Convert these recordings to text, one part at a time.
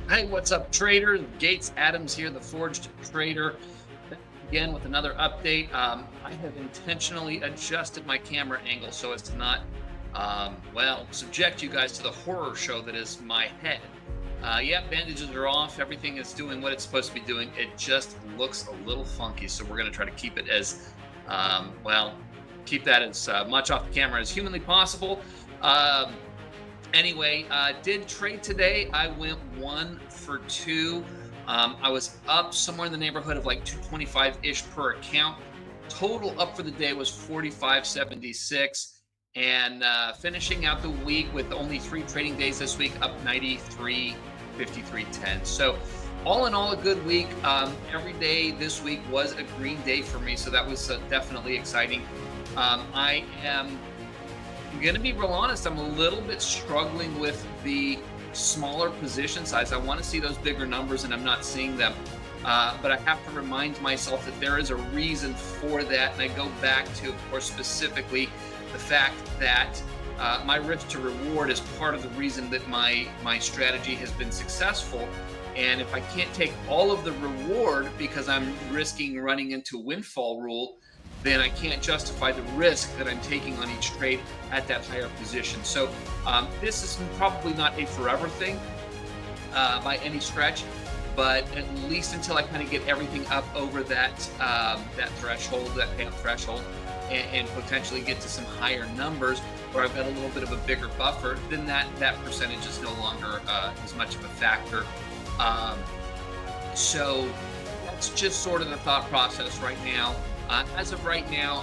Hey, what's up, trader? Gates Adams here, the Forged Trader. Back again with another update. I have intentionally adjusted my camera angle so as to not, subject you guys to the horror show that is my head. Yeah, bandages are off. Everything is doing what it's supposed to be doing. It just looks a little funky, so we're going to try to keep it as, keep that as much off the camera as humanly possible. Um, Anyway, did trade today. I went 1 for 2. I was up somewhere in the neighborhood of like 225-ish per account. Total up for the day was 45.76. And finishing out the week with only 3 trading days this week, up 93, 53.10. So all in all, a good week. Every day this week was a green day for me, so that was definitely exciting. I'm going to be real honest. I'm a little bit struggling with the smaller position size. I want to see those bigger numbers, and I'm not seeing them. But I have to remind myself that there is a reason for that. And I go back to, of course, specifically the fact that my risk to reward is part of the reason that my strategy has been successful. And if I can't take all of the reward because I'm risking running into windfall rule, then I can't justify the risk that I'm taking on each trade at that higher position. So this is probably not a forever thing by any stretch, but at least until I kind of get everything up over that threshold, that payout threshold, and potentially get to some higher numbers where I've got a little bit of a bigger buffer, then that percentage is no longer as much of a factor. Um, so that's just sort of the thought process right now. As of right now,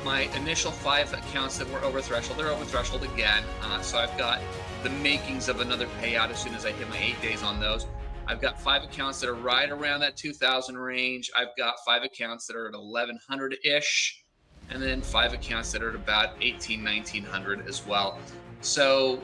my initial 5 accounts that were over threshold, they're over threshold again. So I've got the makings of another payout as soon as I hit my 8 days on those. I've got 5 accounts that are right around that 2000 range. I've got 5 accounts that are at 1100-ish, and then 5 accounts that are at about 18, 1900 as well. So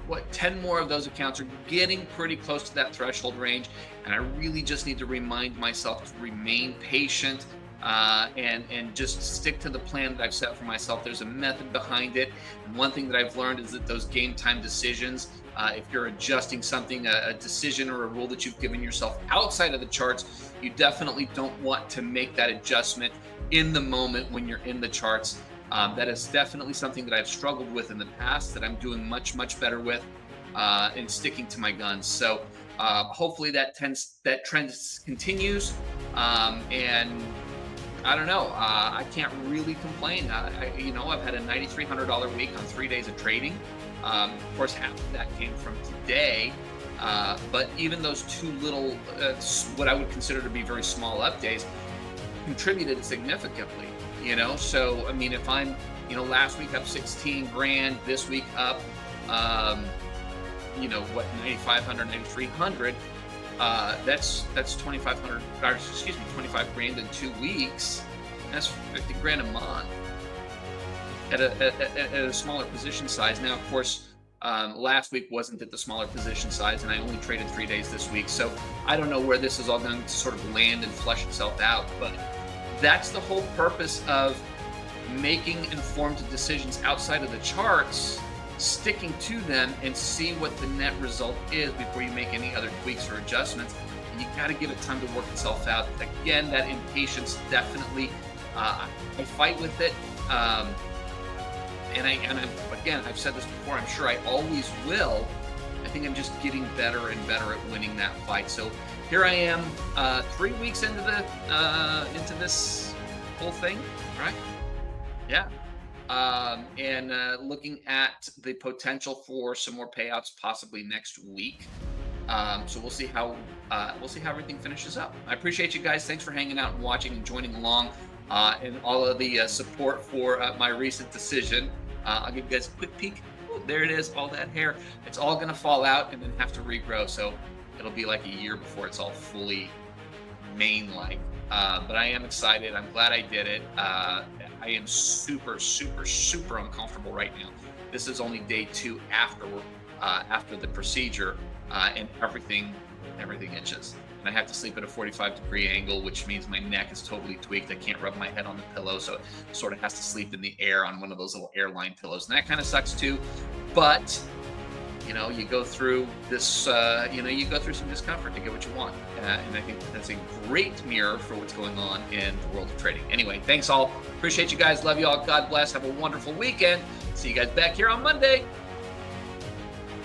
what, 10 more of those accounts are getting pretty close to that threshold range. And I really just need to remind myself to remain patient and just stick to the plan that I've set for myself. There's a method behind it. And one thing that I've learned is that those game time decisions, if you're adjusting something, a decision or a rule that you've given yourself outside of the charts, you definitely don't want to make that adjustment in the moment when you're in the charts. That is definitely something that I've struggled with in the past that I'm doing much, much better with and sticking to my guns. So hopefully that trend continues. And I don't know. I can't really complain. I've had a $9,300 week on 3 days of trading. Of course, half of that came from today. But even those two little, what I would consider to be very small up days, contributed significantly. So I mean, if I'm, last week up 16 grand, this week up, 9,500, 9,300. That's 2,500, or excuse me, 25 grand in 2 weeks. That's 50 grand a month at a smaller position size. Now, of course, last week wasn't at the smaller position size, and I only traded 3 days this week. So I don't know where this is all going to sort of land and flesh itself out. But that's the whole purpose of making informed decisions outside of the charts, sticking to them, and see what the net result is before you make any other tweaks or adjustments. And you got to give it time to work itself out. Again, that impatience definitely, I fight with it. I've said this before, I'm sure I always will. I think I'm just getting better and better at winning that fight. So here I am, 3 weeks into this whole thing, right? Yeah. And looking at the potential for some more payouts possibly next week. So we'll see how everything finishes up. I appreciate you guys. Thanks for hanging out and watching and joining along, and all of the support for my recent decision. I'll give you guys a quick peek. Ooh, there it is, all that hair. It's all going to fall out and then have to regrow. So it'll be like a year before it's all fully mane-like. But I am excited. I'm glad I did it. I am super, super, super uncomfortable right now. This is only day 2 after the procedure, and everything itches. And I have to sleep at a 45-degree angle, which means my neck is totally tweaked. I can't rub my head on the pillow, so it sort of has to sleep in the air on one of those little airline pillows. And that kind of sucks too. But you go through this, you go through some discomfort to get what you want. And I think that's a great mirror for what's going on in the world of trading. Anyway, thanks all. Appreciate you guys. Love you all. God bless. Have a wonderful weekend. See you guys back here on Monday.